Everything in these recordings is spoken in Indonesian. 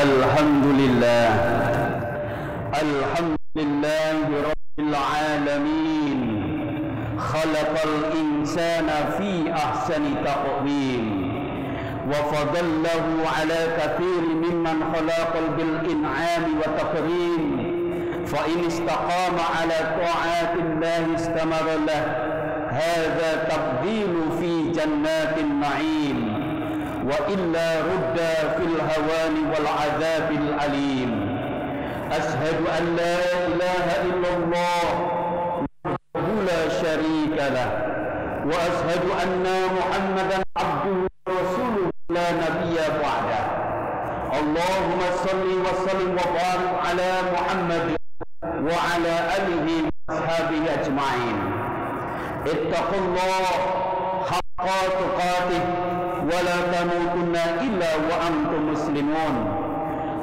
Alhamdulillah, alhamdulillahi rabbil alamin, khalaqal insana fi ahsani taqwim, wa fadallahu ala katsirin mimman khalaqal bil in'ami wa takrim, fa in istaqama ala ta'atillahi istamara lah, hadza taqdilu fi jannatin na'im, wa illa rudda fil hawani wal azabil alim. Ashhadu an la ilaha illallah wahdahu la syarika lah, wa ashhadu anna Muhammadan abduhu wa rasuluhu la nabiyya ba'dah. Allahumma salli wa sallim wa barik ala Muhammad wa ala alihi wa ashabihi ajma'in. Ittaqullah haqqa tuqatih wa la tamutunna illa wa antum muslimun.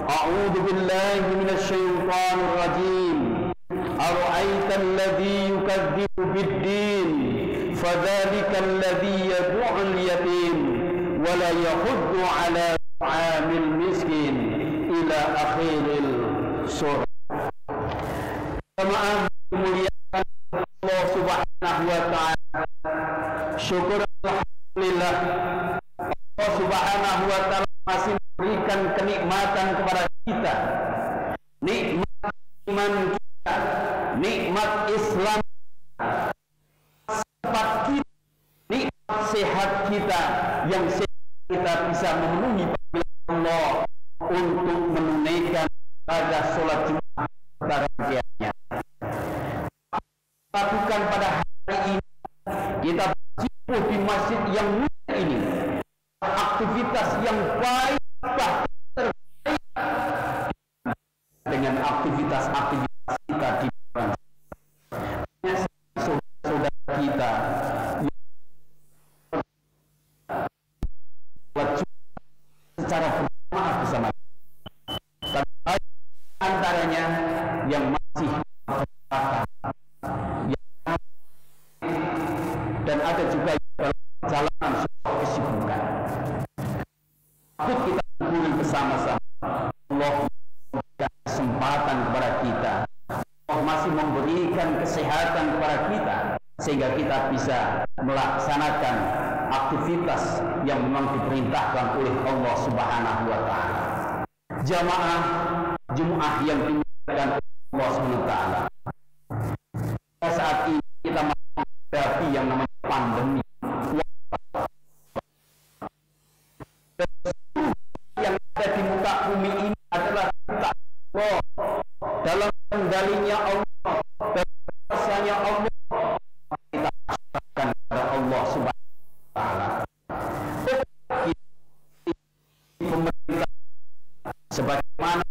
A'udzu billahi minasy syaithanir rajim. Ara'aita alladhi yukadzibu bid-din fadzalika alladhi yad'ul yatim wa la yahuddu 'ala ta'amil miskin ila akhiril surah. Jamaah dimuliakan Allah Subhanahu wa taala. Syukur alhamdulillah, Allah Subhanahu wa taala masih memberikan kenikmatan kepada kita. Nikmat iman kita, nikmat Islam, sehat kita, nikmat sehat kita, yang sehat kita bisa memenuhi panggilan Allah untuk menunaikan ibadah sholat Jumat bahagianya. Lakukan pada hari ini, kita berjumpa di masjid yang mulia ini, aktivitas yang baik, bahkan terbaik dengan aktivitas-aktivitas kita di bulan saudara kita secara berjamaah bersama, tapi antaranya yang masih dan ada juga dalam perjalanan sebuah kesibukan. Patut kita syukuri bersama-sama. Allah memberikan kesempatan kepada kita, Allah masih memberikan kesehatan kepada kita, sehingga kita bisa melaksanakan aktivitas yang memang diperintahkan oleh Allah Subhanahu wa taala. Jamaah Jumat yang dimuliakan Allah Subhanahu wa taala. Saat ini kita menghadapi yang namanya pandemi. Yang ada di muka bumi ini adalah kita Allah, dalam kendalinya Allah, dalam kuasanya Allah. Kita serahkan kepada Allah Subhanahu wa taala. Pemerintah sebagaimana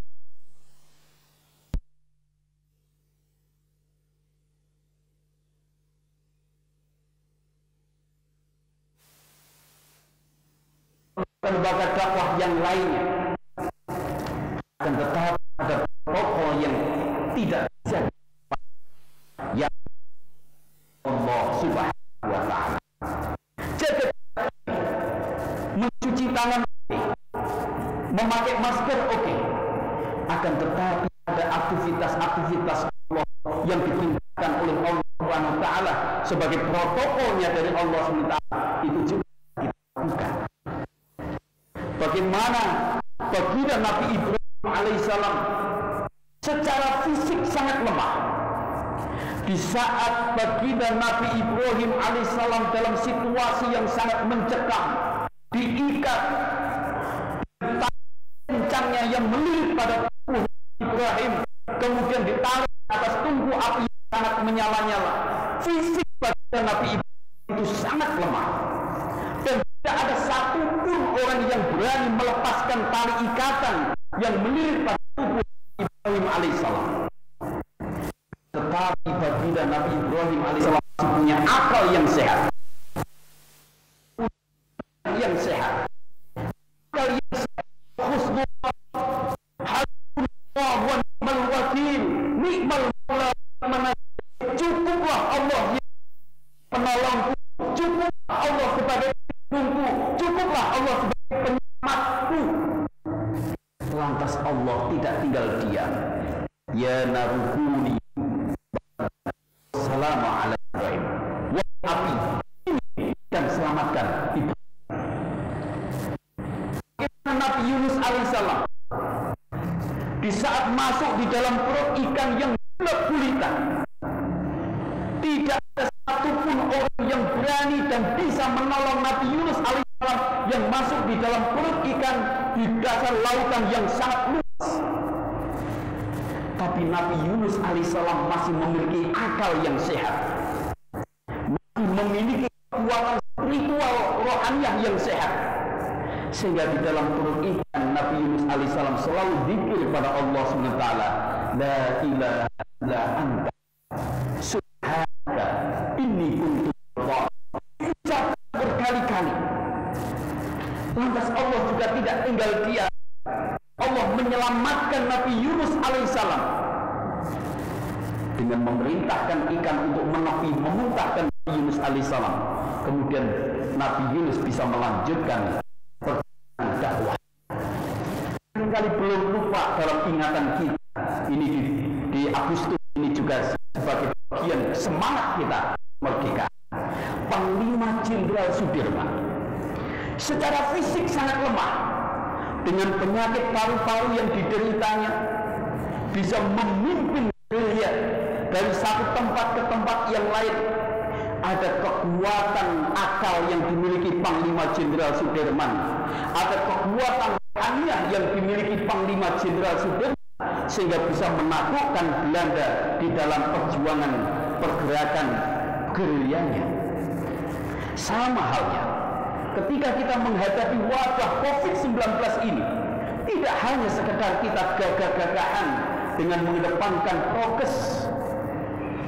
lembaga dakwah yang lainnya, akan tetapi ada protokol yang tidak bisa yang Allah Subhanahu wa taala. Jaga mencuci tangan oke, memakai masker oke, akan tetapi ada aktivitas-aktivitas Allah yang diperintahkan oleh Allah Subhanahu wa taala sebagai protokolnya dari Allah Subhanahu wa taala, itu juga kita lakukan. Bagaimana baginda Nabi Ibrahim alaihissalam secara fisik sangat lemah. Di saat baginda Nabi Ibrahim alaihissalam dalam situasi yang sangat mencekam, diikat kencangnya yang melilit pada tubuh Ibrahim, kemudian ditaruh atas tungku api yang sangat menyala-nyala. Fisik baginda Nabi Ibrahim itu sangat lemah, dan tidak ada satupun orang yang berani melepaskan tali ikatan yang melilit pada tubuh Ibrahim alaihissalam. Tetapi baginda Nabi Ibrahim alaihissalam punya akal yang sehat, akal yang sehat, husnul hasbunallah wa ni'mal wakil, ni'mal maula mana, cukuplah Allah yang penolongku, cukuplah Allah sebagai pelindungku, cukuplah Allah sebagai penyelamatku. Lantas Allah tidak tinggal diam. Ya narukuni salamu ala Ibrahim. Wahai api, dan selamatkan Ibrahim. Nabi Yunus alaihissalam di saat masuk di dalam perut ikan yang gelap gulita, tidak ada satupun orang yang berani dan bisa menolong Nabi Yunus alaihissalam yang masuk di dalam perut ikan di dasar lautan yang sangat luas. Tapi Nabi Yunus alaihissalam masih memiliki akal yang sehat, masih memiliki kekuatan spiritual rohaniah yang sehat, sehingga di dalam perut ikan Nabi Yunus alaihissalam selalu zikir kepada Allah SWT. La ilaha illa anta subhanaka inni kuntu minadh-dhalimin. Berkali-kali. Lantas Allah juga tidak tinggal diam. Allah menyelamatkan Nabi Yunus alaihissalam dengan memerintahkan ikan untuk menepi memuntahkan Nabi Yunus alaihissalam. Kemudian Nabi Yunus bisa melanjutkan dakwah. Barangkali belum lupa dalam ingatan kita. Ini di Agustus ini juga sebagai bagian semangat kita merdeka. Panglima Jenderal Sudirman secara fisik sangat lemah, dengan penyakit paru-paru yang dideritanya, bisa memimpin gerilya dari satu tempat ke tempat yang lain. Ada kekuatan akal yang dimiliki Panglima Jenderal Sudirman, ada kekuatan rohaniah yang dimiliki Panglima Jenderal Sudirman, sehingga bisa menaklukkan Belanda di dalam perjuangan pergerakan gerilyanya. Sama halnya ketika kita menghadapi wabah COVID-19 ini, tidak hanya sekedar kita gagah-gagahan dengan mengedepankan prokes,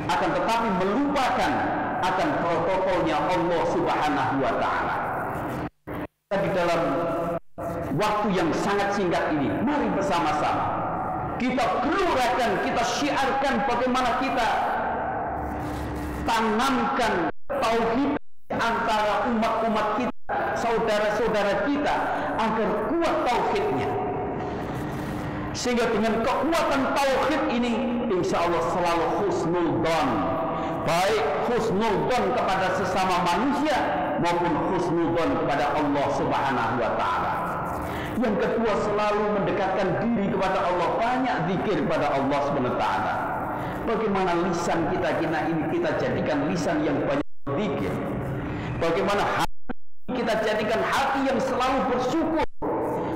akan tetapi melupakan akan protokolnya Allah Subhanahu wa Ta'ala. Di dalam waktu yang sangat singkat ini, mari bersama-sama kita gelurakan, kita syiarkan bagaimana kita tanamkan tauhid antara umat-umat kita, saudara-saudara kita, agar kuat tauhidnya. Sehingga dengan kekuatan tauhid ini, insya Allah selalu husnul dhon, baik husnul dhon kepada sesama manusia maupun husnul dhon kepada Allah Subhanahu wa Ta'ala. Yang kedua, selalu mendekatkan diri kepada Allah, banyak zikir kepada Allah Subhanahu wa Ta'ala. Bagaimana lisan kita ini kita jadikan lisan yang banyak zikir. Bagaimana hati kita jadikan hati yang selalu bersyukur.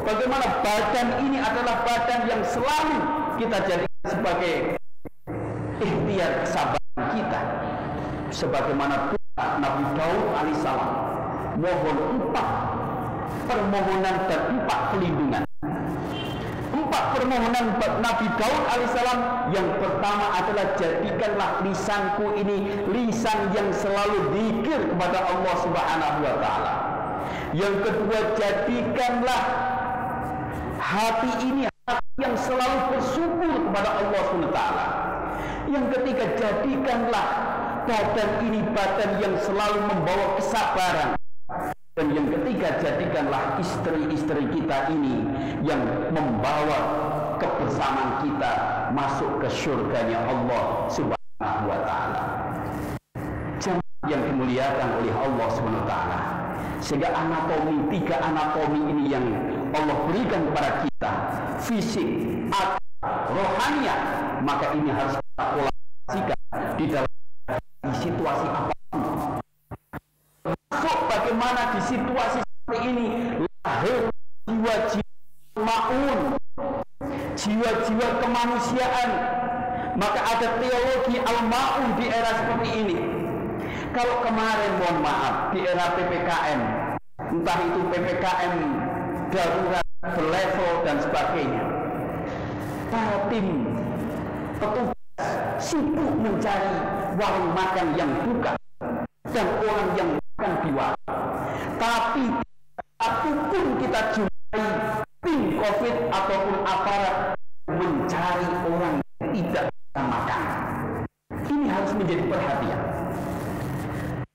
Bagaimana badan ini adalah badan yang selalu kita jadikan sebagai ikhtiar kesabaran kita. Sebagaimana doa Nabi Daud alaihissalam, mohon 4 permohonan dan 4 pelindungan. 4 permohonan Nabi Daud alaihissalam. Yang pertama adalah, jadikanlah lisanku ini lisan yang selalu zikir kepada Allah Subhanahu wa Ta'ala. Yang kedua, jadikanlah hati ini hati yang selalu bersyukur kepada Allah Subhanahu wa Ta'ala. Yang ketiga, jadikanlah badan ini badan yang selalu membawa kesabaran. Dan yang ketiga, jadikanlah istri-istri kita ini yang membawa kebersamaan kita masuk ke surganya Allah Subhanahu wa Ta'ala. Jamaah yang dimuliakan oleh Allah Subhanahu wa Ta'ala, sehingga anatomi, 3 anatomi ini yang Allah berikan kepada kita, fisik, akal, rohaniah, maka ini harus kita aplikasikan di dalam situasi apapun. Masuk bagaimana di situasi seperti ini, lahir jiwa-jiwa ma'un, jiwa-jiwa kemanusiaan. Maka ada teologi al-ma'un di era seperti ini. Kalau kemarin, mohon maaf, di era PPKM, entah itu PPKM darurat, berlevel dan sebagainya, para tim petugas sibuk mencari warung makan yang buka dan orang yang makan di warung. Tapi apapun kita jumpai tim COVID ataupun aparat mencari orang yang tidak bisa makan. Ini harus menjadi perhatian.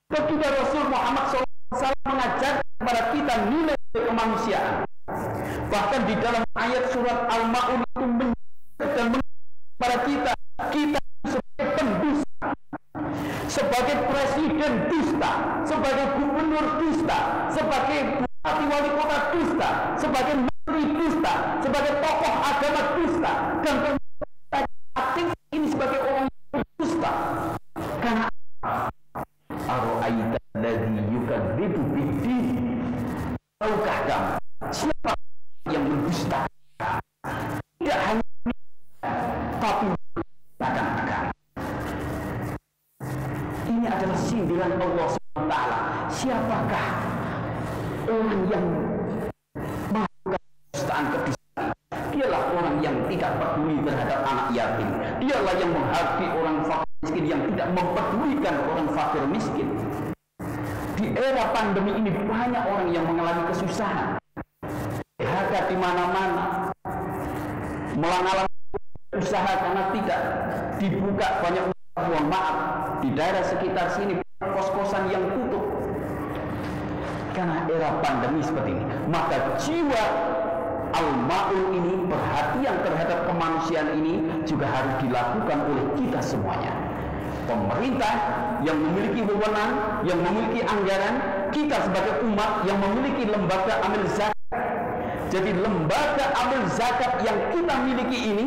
Ketika Rasul Muhammad SAW mengajar kepada kita nilai kemanusiaan, bahkan di dalam ayat surat Al-Ma'un itu sebagai gubernur dusta, sebagai bupati wali kota dusta, sebagai menteri dusta, sebagai tokoh agama dusta, dan aktif ini sebagai orang dusta. Karena aro'aita alladzi yukadzibu bid-din. Tahukah kamu siapa yang berdusta? Tidak hanya tapi bahkan agama. Ini adalah sindiran Allah SWT. Siapakah orang yang melakukan kedustaan? Dialah orang yang tidak peduli terhadap anak yatim. Dialah yang menghargai orang fakir miskin, yang tidak mempedulikan orang fakir miskin. Di era pandemi ini banyak orang yang mengalami kesusahan, PHK di mana-mana, mengalami usaha karena tidak dibuka banyak usaha. Mohon maaf, di daerah sekitar sini kos-kosan yang tutup karena era pandemi seperti ini. Maka jiwa al-ma'un ini, perhatian terhadap kemanusiaan ini juga harus dilakukan oleh kita semuanya. Pemerintah yang memiliki wewenang, yang memiliki anggaran, kita sebagai umat yang memiliki lembaga amil zakat. Jadi lembaga amil zakat yang kita miliki ini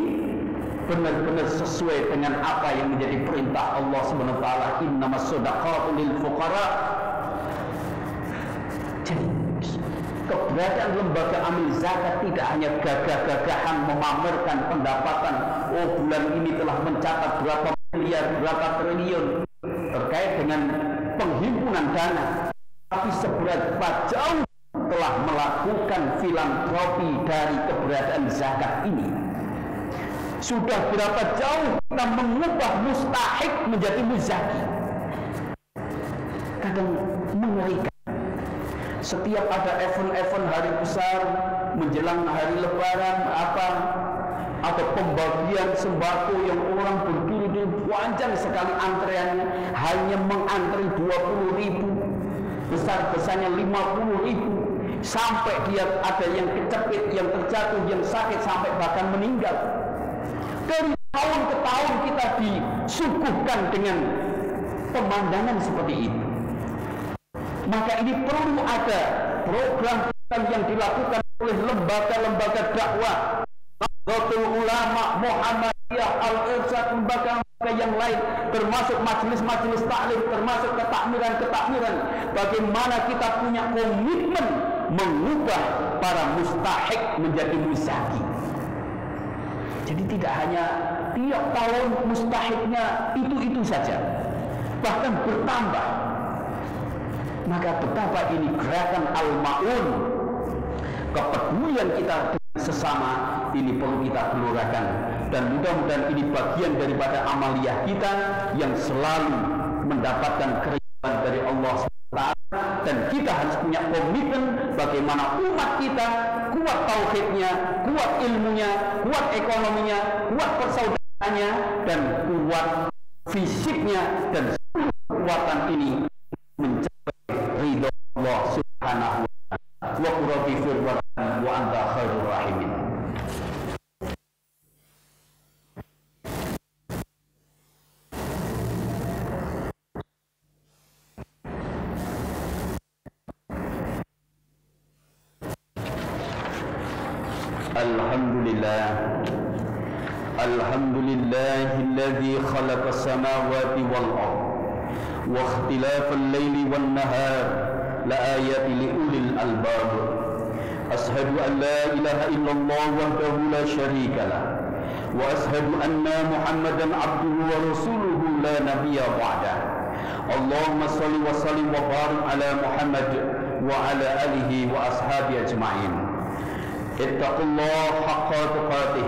benar-benar sesuai dengan apa yang menjadi perintah Allah Subhanahu wa taala, innamas shadaqatu lil fuqara. Jadi keberadaan lembaga amil zakat tidak hanya gagah-gagahan memamerkan pendapatan, oh bulan ini telah mencatat berapa miliar, berapa triliun terkait dengan penghimpunan dana, tapi seberapa jauh telah melakukan filantropi dari keberadaan zakat ini. Sudah berapa jauh kita mengubah mustahik menjadi muzaki. Kadang mengerikan. Setiap ada event-event hari besar menjelang hari lebaran ada pembagian sembako yang orang berdiri-diri panjang sekali antreannya, hanya mengantri 20.000, besar-besarnya 50.000, sampai dia ada yang kecepit, yang terjatuh, yang sakit, sampai bahkan meninggal. Dari tahun ke tahun kita disuguhkan dengan pemandangan seperti itu. Maka ini perlu ada program yang dilakukan oleh lembaga-lembaga dakwah, Nahdlatul Ulama, Muhammadiyah, Al-Irsyad, lembaga-lembaga yang lain, termasuk majelis-majelis taklim, termasuk ketakmiran-ketakmiran. Bagaimana kita punya komitmen mengubah para mustahik menjadi muzaki. Jadi tidak hanya tiap tahun mustahiknya itu-itu saja, bahkan bertambah. Maka betapa ini gerakan al-ma'un, kepedulian kita dengan sesama ini perlu kita gelurakan, dan mudah-mudahan ini bagian daripada amaliyah kita yang selalu mendapatkan keridhaan dari Allah SWT. Dan kita harus punya komitmen bagaimana umat kita kuat tauhidnya, kuat ilmunya, kuat ekonominya, kuat persaudaraannya, dan kuat fisiknya, dan seluruh kekuatan ini mencapai ridho Allah Subhanahu wa ta'ala. Wa qurratifir wa anta khairur rahimin. Alhamdulillahilladzi khalaqas samawati wal ardh wa ikhtilafal laili wan nahar la ayatin li ulil albab. Ashhadu an la ilaha illallah wahdahu la syarika lah wa ashhadu anna Muhammadan abduhu wa rasuluhu la nabiyya ba'dah. Allahumma shalli wa sallim wa barik ala Muhammad wa ala alihi wa ashabihi ajma'in. Ittaqullaha haqqa tuqatih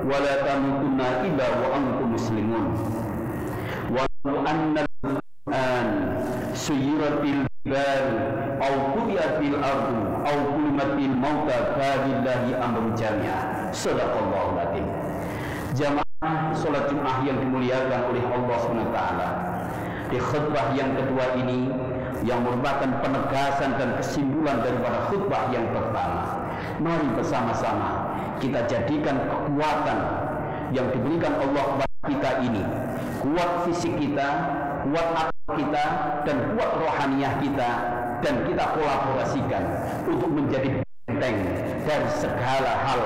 wa la tamutunna illa wa antum muslimun. Wa anna al-Qur'an suyiratil jibal aw qutiyatil ardu aw kulimatil mauta billahi amru jami'ah. Shadaqallahu adzim. Jamaah salat Jumat yang dimuliakan oleh Allah SWT, di khutbah yang kedua ini yang merupakan penegasan dan kesimpulan daripada khutbah yang pertama, mari bersama-sama kita jadikan kekuatan yang diberikan Allah kepada kita ini, kuat fisik kita, kuat kita dan kuat rohaniah kita, dan kita kolaborasikan untuk menjadi benteng dari segala hal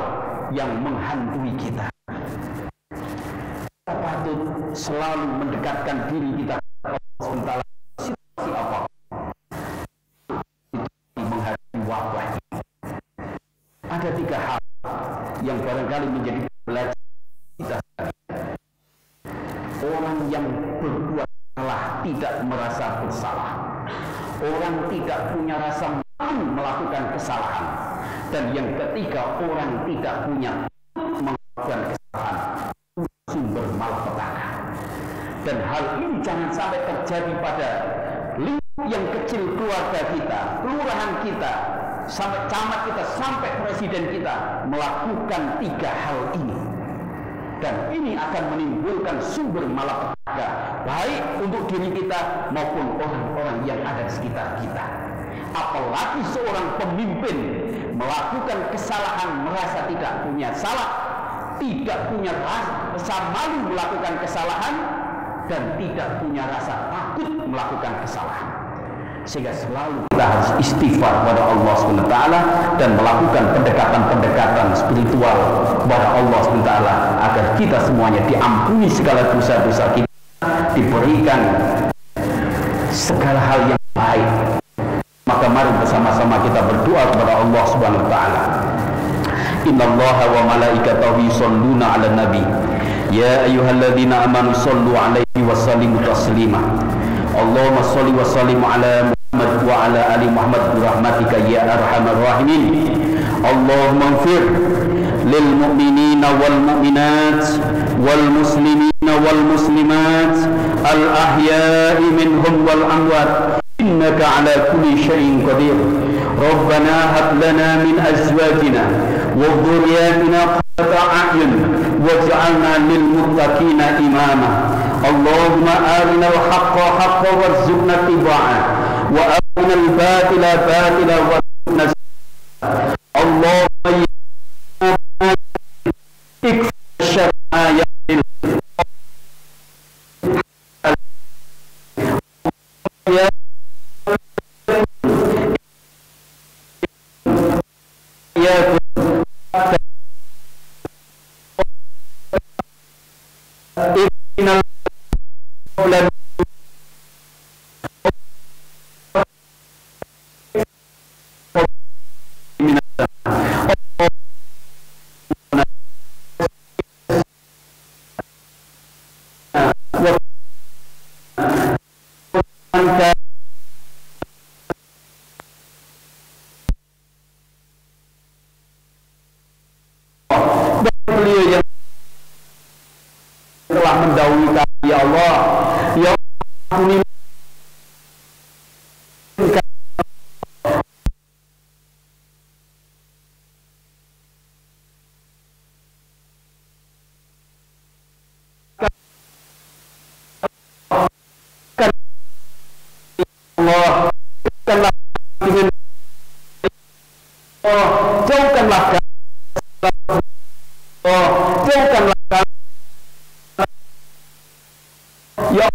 yang menghantui kita. Kita patut selalu mendekatkan diri kita kepada Allah SWT situasi apa menghadapi wabah ini. Ada 3 hal yang barangkali menjadi pelajaran kita. Orang yang berbuat salah tidak merasa bersalah. Orang tidak punya rasa malu melakukan kesalahan. Dan yang ketiga, orang tidak punya melakukan kesalahan, sumber malapetaka. Dan hal ini jangan sampai terjadi pada lingkup yang kecil keluarga kita, kelurahan kita, sampai camat kita, sampai presiden kita melakukan 3 hal ini. Dan ini akan menimbulkan sumber malapetaka baik untuk diri kita maupun orang-orang yang ada di sekitar kita. Apalagi seorang pemimpin melakukan kesalahan, merasa tidak punya salah, tidak punya rasa malu melakukan kesalahan, dan tidak punya rasa takut melakukan kesalahan. Sehingga selalu kita harus istighfar kepada Allah SWT dan melakukan pendekatan-pendekatan spiritual kepada Allah SWT agar kita semuanya diampuni segala dosa-dosa kita, diberikan segala hal yang baik. Maka mari bersama-sama kita berdoa kepada Allah SWT. Innallaha wa malaikatahu yusholluna 'alan nabi ya ayyuhalladzina amanu shollu 'alaihi wa sallimu taslima. Allahumma sholli wa sallim ala Muhammad wa ala ali Muhammad bi rahmatika ya arhamar rahimin. Allahumma ighfir lil mu'minina wal mu'minat wal muslimina wal muslimat al ahya'i minhum wal amwat innaka ala kulli syai'in qadir. Rabbana hab lana min azwajina wa dhurriyyatina qurrata a'yun waj'alna lil muttaqina imama. Allahumma arinal haqqa haqqan warzuqna ittiba'ah wa arinal batila batilan warzuqna ijtinabah. Allahumma ikfir syarra ya beliau yang telah mendahului kami, ya Allah, ya Allah, jauhkanlah ya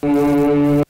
Thank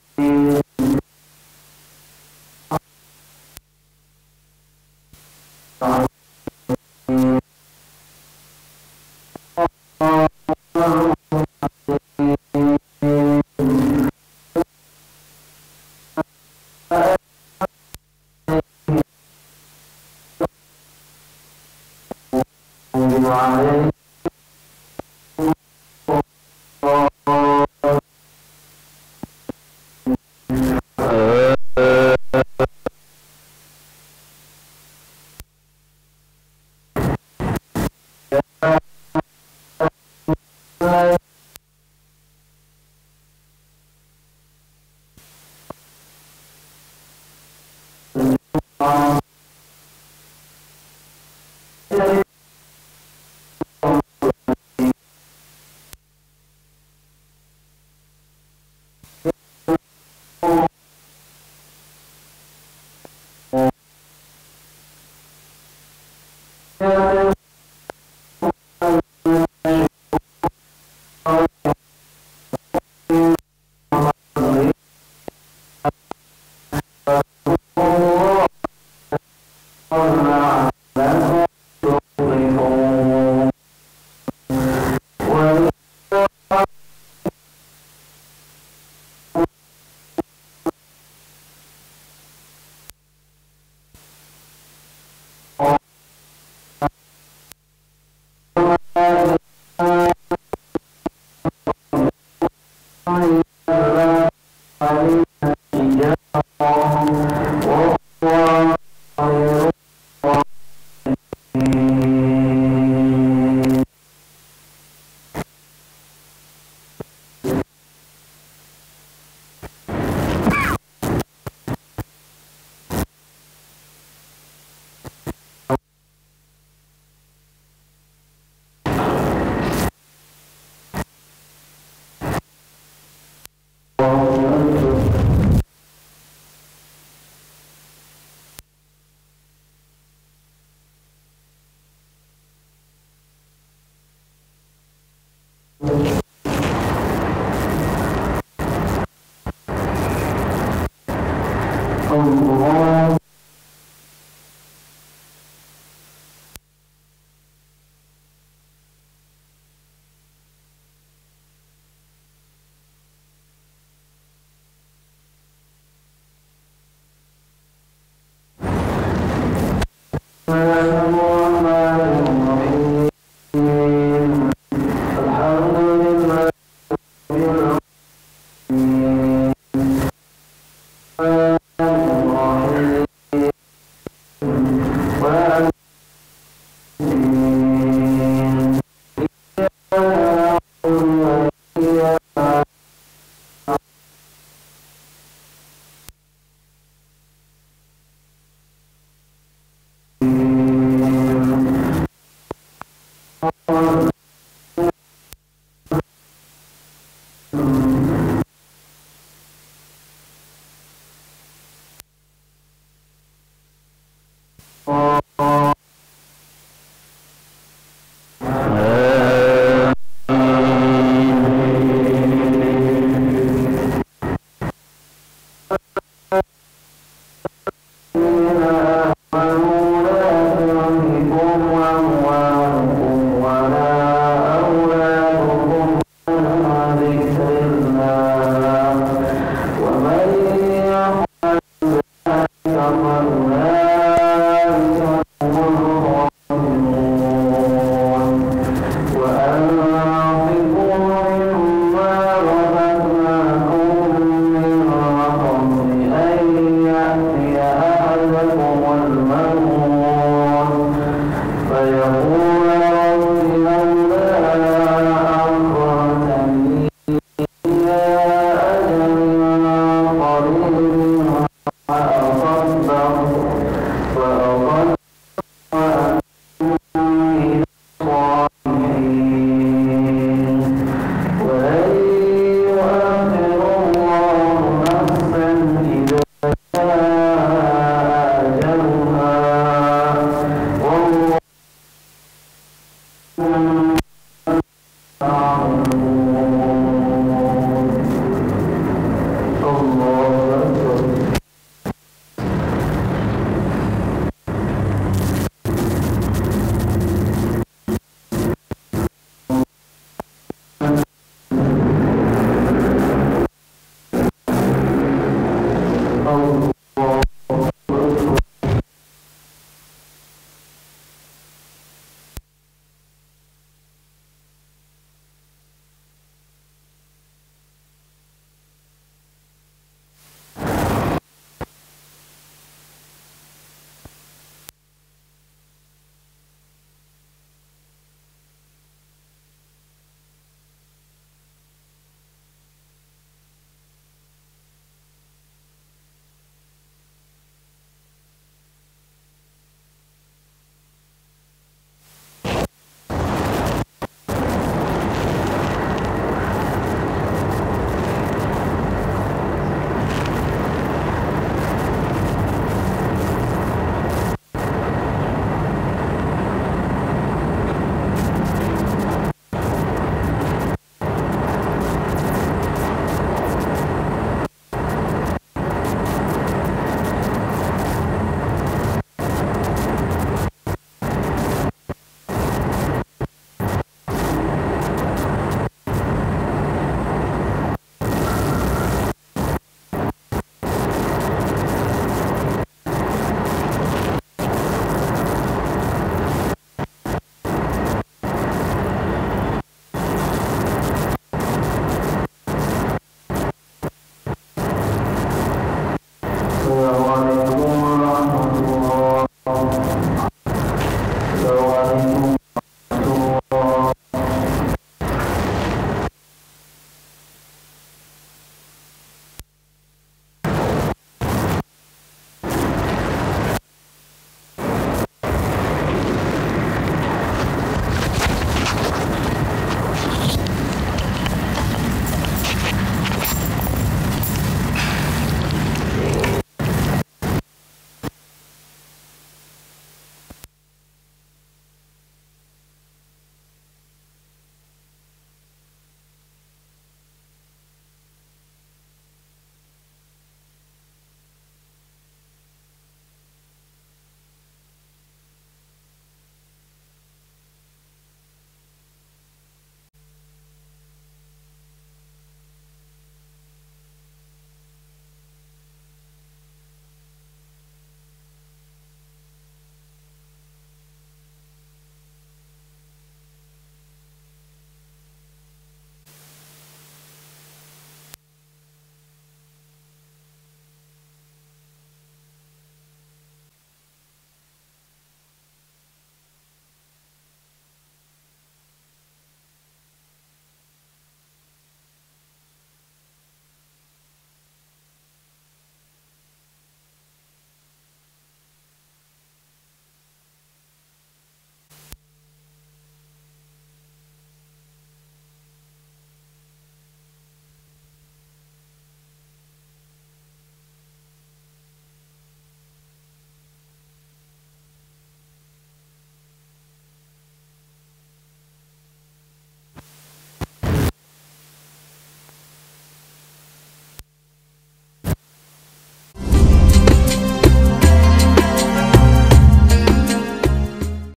you.